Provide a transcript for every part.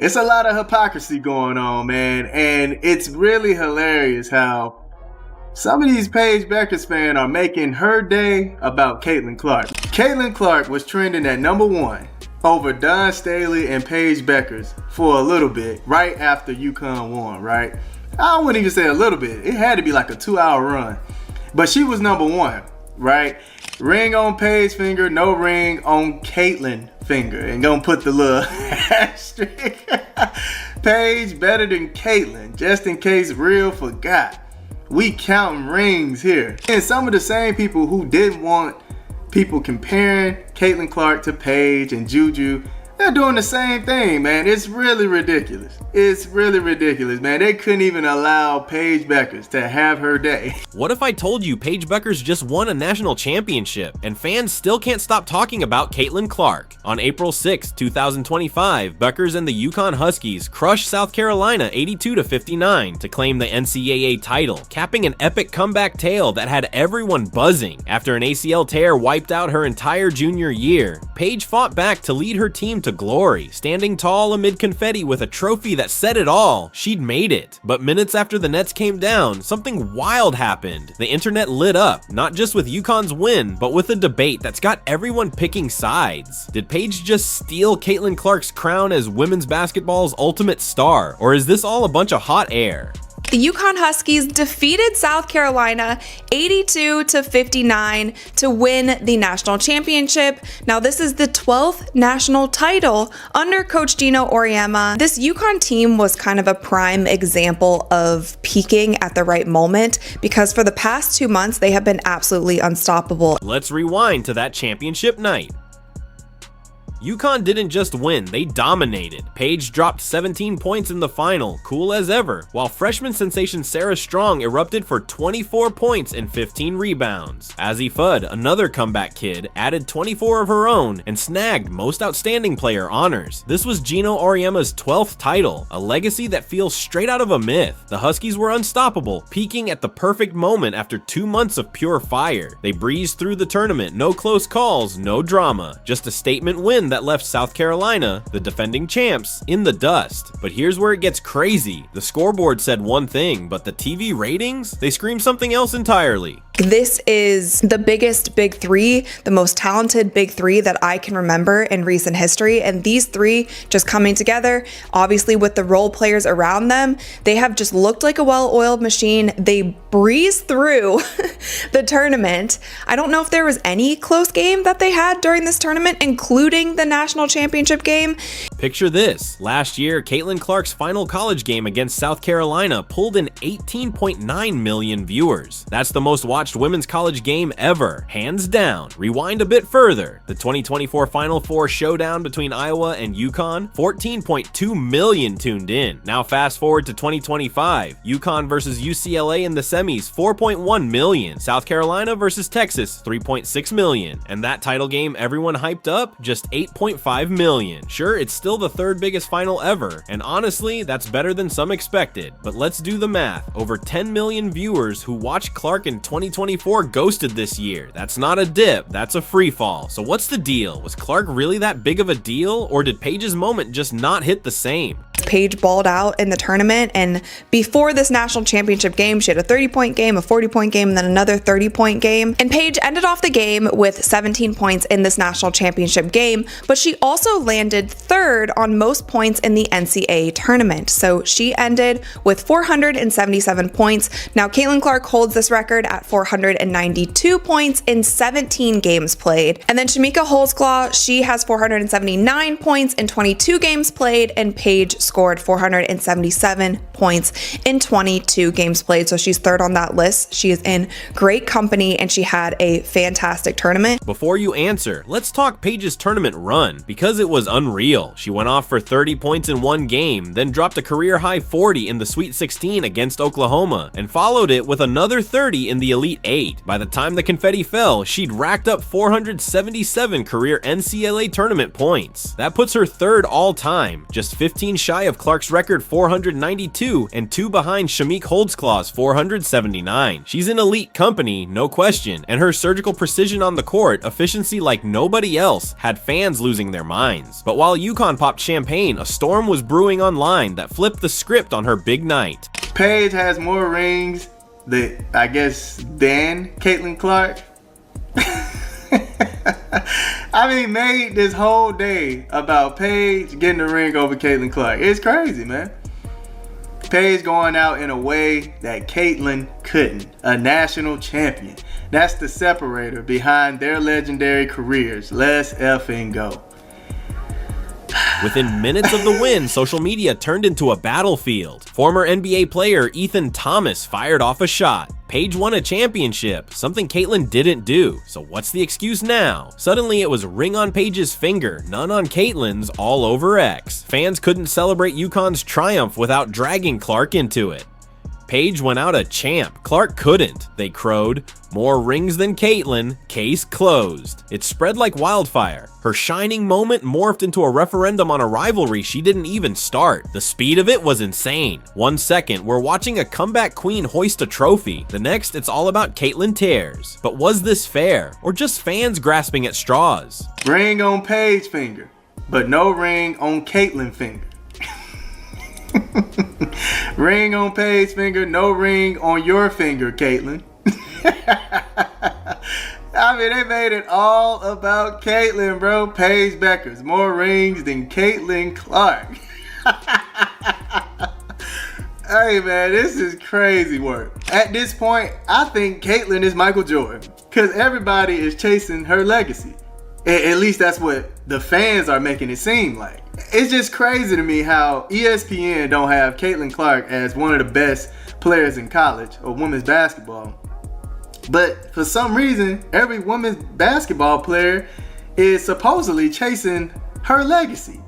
It's a lot of hypocrisy going on, man. And it's really hilarious how some of these Paige Bueckers fans are making her day about Caitlin Clark. Caitlin Clark was trending at #1 over Dawn Staley and Paige Bueckers for a little bit right after UConn won, right? I wouldn't even say a little bit. It had to be like a 2-hour run. But she was #1, right? Ring on Paige finger, no ring on Caitlin finger. And gonna put the little asterisk. Paige better than Caitlin, just in case Real forgot. We counting rings here. And some of the same people who didn't want people comparing Caitlin Clark to Paige and Juju, they're doing the same thing, man. It's really ridiculous. It's really ridiculous, man. They couldn't even allow Paige Bueckers to have her day. What if I told you Paige Bueckers just won a national championship and fans still can't stop talking about Caitlin Clark? On April 6, 2025, Bueckers and the UConn Huskies crushed South Carolina 82-59 to claim the NCAA title, capping an epic comeback tale that had everyone buzzing. After an ACL tear wiped out her entire junior year, Paige fought back to lead her team to glory, standing tall amid confetti with a trophy that said it all. She'd made it. But minutes after the Nets came down, something wild happened. The internet lit up, not just with UConn's win, but with a debate that's got everyone picking sides. Did Paige just steal Caitlin Clark's crown as women's basketball's ultimate star, or is this all a bunch of hot air? The UConn Huskies defeated South Carolina 82-59 to win the national championship. Now, this is the 12th national title under Coach Geno Auriemma. This UConn team was kind of a prime example of peaking at the right moment because for the past 2 months, they have been absolutely unstoppable. Let's rewind to that championship night. UConn didn't just win, they dominated. Paige dropped 17 points in the final, cool as ever, while freshman sensation Sarah Strong erupted for 24 points and 15 rebounds. Azzi Fudd, another comeback kid, added 24 of her own and snagged Most Outstanding Player honors. This was Geno Auriemma's 12th title, a legacy that feels straight out of a myth. The Huskies were unstoppable, peaking at the perfect moment after 2 months of pure fire. They breezed through the tournament, no close calls, no drama, just a statement win that left South Carolina, the defending champs, in the dust. But here's where it gets crazy. The scoreboard said one thing, but the TV ratings? They screamed something else entirely. This is the biggest big three, the most talented big three that I can remember in recent history. And these three just coming together, obviously with the role players around them, they have just looked like a well-oiled machine. They breezed through the tournament. I don't know if there was any close game that they had during this tournament, including the national championship game. Picture this. Last year, Caitlin Clark's final college game against South Carolina pulled in 18.9 million viewers. That's the most watched women's college game ever, hands down. Rewind a bit further. The 2024 Final Four showdown between Iowa and UConn, 14.2 million tuned in. Now fast forward to 2025, UConn versus UCLA in the semis, 4.1 million. South Carolina versus Texas, 3.6 million. And that title game everyone hyped up, just 8.5 million. Sure, it's still the third biggest final ever, and honestly, that's better than some expected. But let's do the math. Over 10 million viewers who watched Clark in 2024 ghosted this year. That's not a dip, that's a free fall. So what's the deal? Was Clark really that big of a deal, or did Paige's moment just not hit the same? Paige balled out in the tournament, and before this national championship game, she had a 30-point game, a 40-point game, and then another 30-point game. And Paige ended off the game with 17 points in this national championship game, but she also landed third on most points in the NCAA tournament. So she ended with 477 points. Now, Caitlin Clark holds this record at 492 points in 17 games played. And then Shamika Holzclaw, she has 479 points in 22 games played, and Paige scored 477 points in 22 games played. So she's third on that list. She is in great company, and she had a fantastic tournament. Before you answer, let's talk Paige's tournament run, because it was unreal. She went off for 30 points in one game, then dropped a career-high 40 in the Sweet 16 against Oklahoma, and followed it with another 30 in the Elite 8. By the time the confetti fell, she'd racked up 477 career NCAA tournament points. That puts her third all-time, just 15 shy of Clark's record 492 and 2 behind Shamik Holdsclaw's 479. She's in elite company, no question, and her surgical precision on the court, efficiency like nobody else, had fans losing their minds. But while UConn popped champagne, a storm was brewing online that flipped the script on her big night. Paige has more rings than Caitlin Clark. I mean, made this whole day about Paige getting the ring over Caitlin Clark. It's crazy, man. Paige going out in a way that Caitlin couldn't. A national champion. That's the separator behind their legendary careers. Let's effing go. Within minutes of the win, social media turned into a battlefield. Former NBA player Ethan Thomas fired off a shot. Paige won a championship, something Caitlin didn't do. So what's the excuse now? Suddenly it was ring on Paige's finger, none on Caitlin's, all over X. Fans couldn't celebrate UConn's triumph without dragging Clark into it. Paige went out a champ, Clark couldn't, they crowed. More rings than Caitlin, case closed. It spread like wildfire. Her shining moment morphed into a referendum on a rivalry she didn't even start. The speed of it was insane. 1 second, we're watching a comeback queen hoist a trophy. The next, it's all about Caitlin tears. But was this fair, or just fans grasping at straws? Ring on Paige finger, but no ring on Caitlin finger. Ring on Paige finger, no ring on your finger, Caitlin. I mean, they made it all about Caitlin, bro. Paige Bueckers, more rings than Caitlin Clark. Hey, man, this is crazy work. At this point, I think Caitlin is Michael Jordan because everybody is chasing her legacy. At least that's what the fans are making it seem like. It's just crazy to me how ESPN don't have Caitlin Clark as one of the best players in college or women's basketball. But for some reason, every women's basketball player is supposedly chasing her legacy.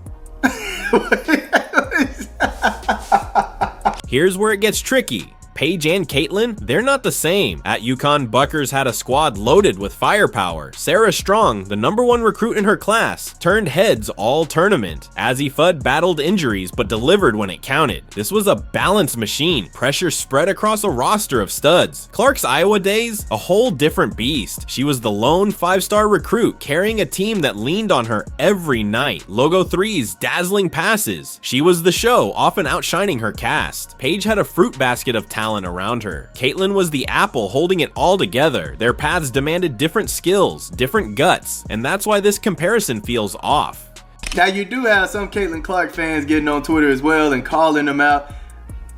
Here's where it gets tricky. Paige and Caitlin, they're not the same. At UConn, Bueckers had a squad loaded with firepower. Sarah Strong, the #1 recruit in her class, turned heads all tournament. Azzy Fudd battled injuries but delivered when it counted. This was a balanced machine, pressure spread across a roster of studs. Clark's Iowa days, a whole different beast. She was the lone 5-star recruit carrying a team that leaned on her every night. Logo threes, dazzling passes. She was the show, often outshining her cast. Paige had a fruit basket of talent around her. Caitlin was the apple holding it all together. Their paths demanded different skills, different guts, and that's why this comparison feels off. Now you do have some Caitlin Clark fans getting on Twitter as well and calling them out.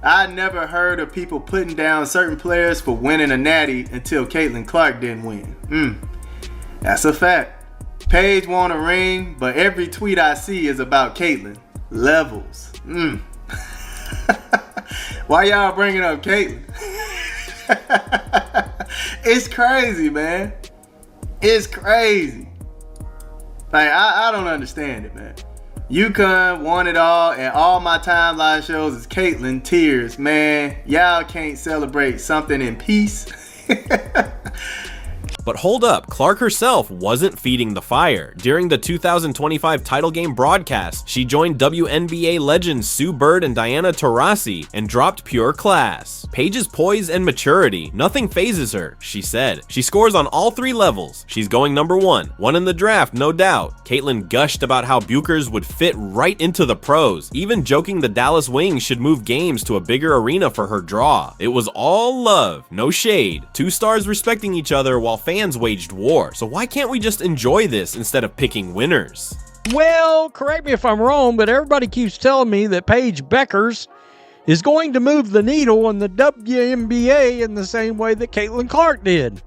I never heard of people putting down certain players for winning a natty until Caitlin Clark didn't win. That's a fact. Paige won a ring, but every tweet I see is about Caitlin. Levels. Why y'all bringing up Caitlin? It's crazy, man. It's crazy. Like, I don't understand it, man. UConn won it all, and all my timeline shows is Caitlin tears. Man, y'all can't celebrate something in peace. But hold up, Clark herself wasn't feeding the fire. During the 2025 title game broadcast, she joined WNBA legends Sue Bird and Diana Taurasi and dropped pure class. Paige's poise and maturity, nothing phases her, she said. She scores on all 3 levels. She's going #1, won in the draft, no doubt. Caitlin gushed about how Bueckers would fit right into the pros, even joking the Dallas Wings should move games to a bigger arena for her draw. It was all love, no shade. 2 stars respecting each other while fans waged war. So why can't we just enjoy this instead of picking winners? Well, correct me if I'm wrong, but everybody keeps telling me that Paige Bueckers is going to move the needle in the WNBA in the same way that Caitlin Clark did.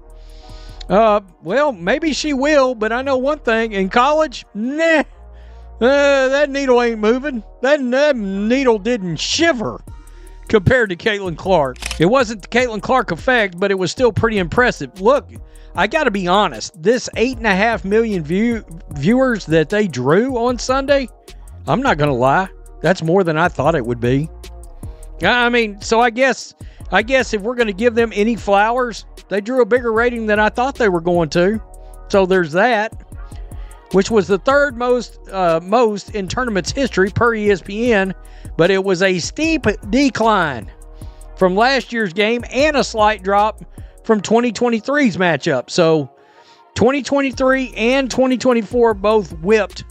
Well, maybe she will, but I know one thing. In college, nah, that needle ain't moving. That needle didn't shiver compared to Caitlin Clark. It wasn't the Caitlin Clark effect, but it was still pretty impressive. Look, I got to be honest. This 8.5 million viewers that they drew on Sunday, I'm not going to lie, that's more than I thought it would be. I mean, so I guess if we're going to give them any flowers, they drew a bigger rating than I thought they were going to. So there's that. which was the third most in tournament's history per ESPN, but it was a steep decline from last year's game and a slight drop from 2023's matchup. So 2023 and 2024 both whipped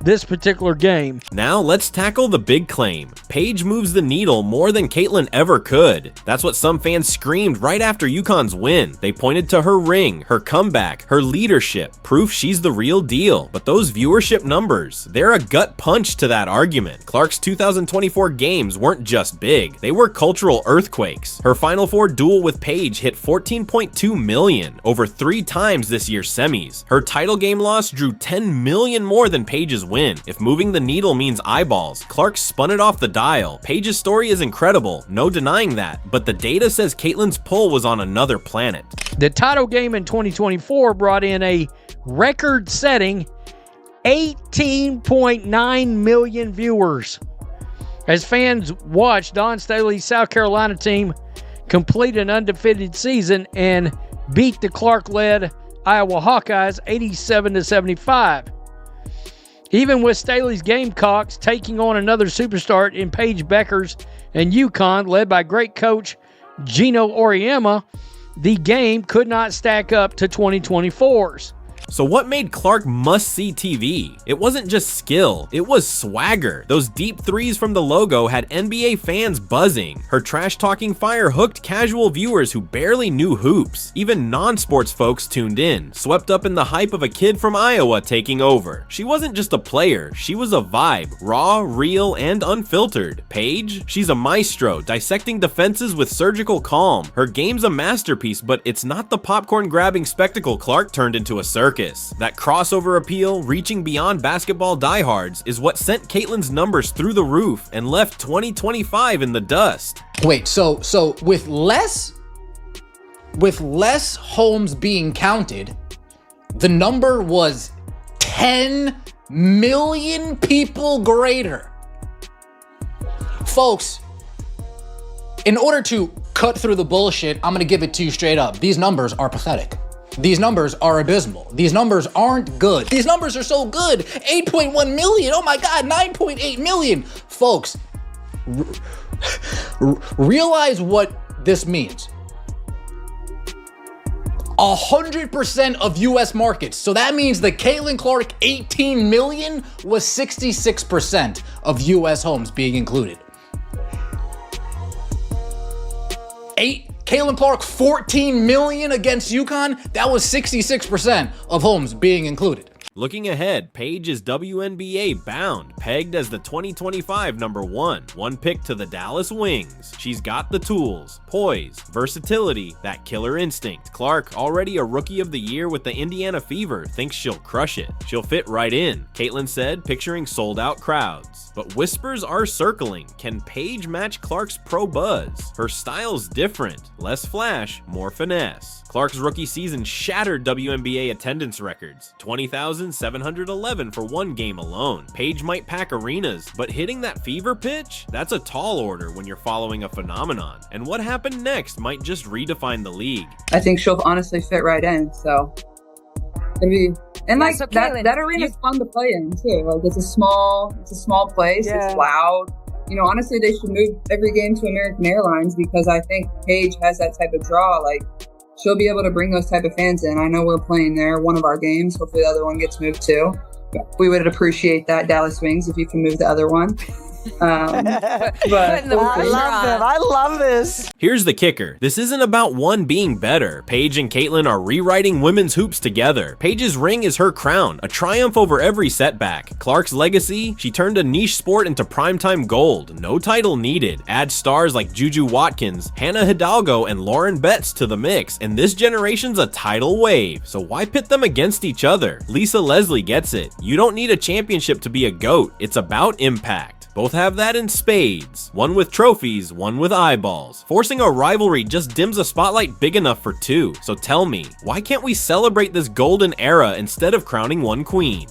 this particular game. Now let's tackle the big claim. Paige moves the needle more than Caitlin ever could. That's what some fans screamed right after UConn's win. They pointed to her ring, her comeback, her leadership, proof she's the real deal. But those viewership numbers, they're a gut punch to that argument. Clark's 2024 games weren't just big, they were cultural earthquakes. Her Final Four duel with Paige hit 14.2 million, over 3 times this year's semis. Her title game loss drew 10 million more than Paige's win. If moving the needle means eyeballs, Clark spun it off the dial. Paige's story is incredible, no denying that, but the data says Caitlin's pull was on another planet. The title game in 2024 brought in a record-setting 18.9 million viewers as fans watched Dawn Staley's South Carolina team complete an undefeated season and beat the Clark-led Iowa Hawkeyes 87-75. Even with Staley's Gamecocks taking on another superstar in Paige Bueckers and UConn, led by great coach Geno Auriemma, the game could not stack up to 2024's. So what made Clark must-see TV? It wasn't just skill, it was swagger. Those deep threes from the logo had NBA fans buzzing. Her trash-talking fire hooked casual viewers who barely knew hoops. Even non-sports folks tuned in, swept up in the hype of a kid from Iowa taking over. She wasn't just a player, she was a vibe, raw, real, and unfiltered. Paige? She's a maestro, dissecting defenses with surgical calm. Her game's a masterpiece, but it's not the popcorn-grabbing spectacle Clark turned into a circus. That crossover appeal, reaching beyond basketball diehards, is what sent Caitlin's numbers through the roof and left 2025 in the dust. Wait, so with less homes being counted, the number was 10 million people greater. Folks, in order to cut through the bullshit, I'm gonna give it to you straight up. These numbers are pathetic. These numbers are abysmal. These numbers aren't good. These numbers are so good. 8.1 million. Oh my God, 9.8 million. Folks, realize what this means. 100% of US markets. So that means the Caitlin Clark 18 million was 66% of US homes being included. Caitlin Clark 14 million against UConn, that was 66% of homes being included. Looking ahead, Paige is WNBA bound, pegged as the 2025 #1, one pick to the Dallas Wings. She's got the tools, poise, versatility, that killer instinct. Clark, already a Rookie of the Year with the Indiana Fever, thinks she'll crush it. She'll fit right in, Caitlin said, picturing sold-out crowds. But whispers are circling. Can Paige match Clark's pro buzz? Her style's different, less flash, more finesse. Clark's rookie season shattered WNBA attendance records, 20,711 for one game alone. Paige might pack arenas, but hitting that fever pitch? That's a tall order when you're following a phenomenon. And what happened next might just redefine the league. I think she'll honestly fit right in, so maybe. And like so that arena's fun to play in too. Like it's a small place. Yeah. It's loud. You know, honestly, they should move every game to American Airlines because I think Paige has that type of draw. Like she'll be able to bring those type of fans in. I know we're playing there one of our games. Hopefully the other one gets moved too. We would appreciate that, Dallas Wings, if you can move the other one. But I love this. Here's the kicker. This isn't about one being better. Paige and Caitlin are rewriting women's hoops together. Paige's ring is her crown, a triumph over every setback. Clark's legacy? She turned a niche sport into primetime gold. No title needed. Add stars like Juju Watkins, Hannah Hidalgo, and Lauren Betts to the mix, and this generation's a tidal wave. So why pit them against each other? Lisa Leslie gets it. You don't need a championship to be a GOAT. It's about impact. Both have that in spades. One with trophies, one with eyeballs. Forcing a rivalry just dims a spotlight big enough for two. So tell me, why can't we celebrate this golden era instead of crowning one queen?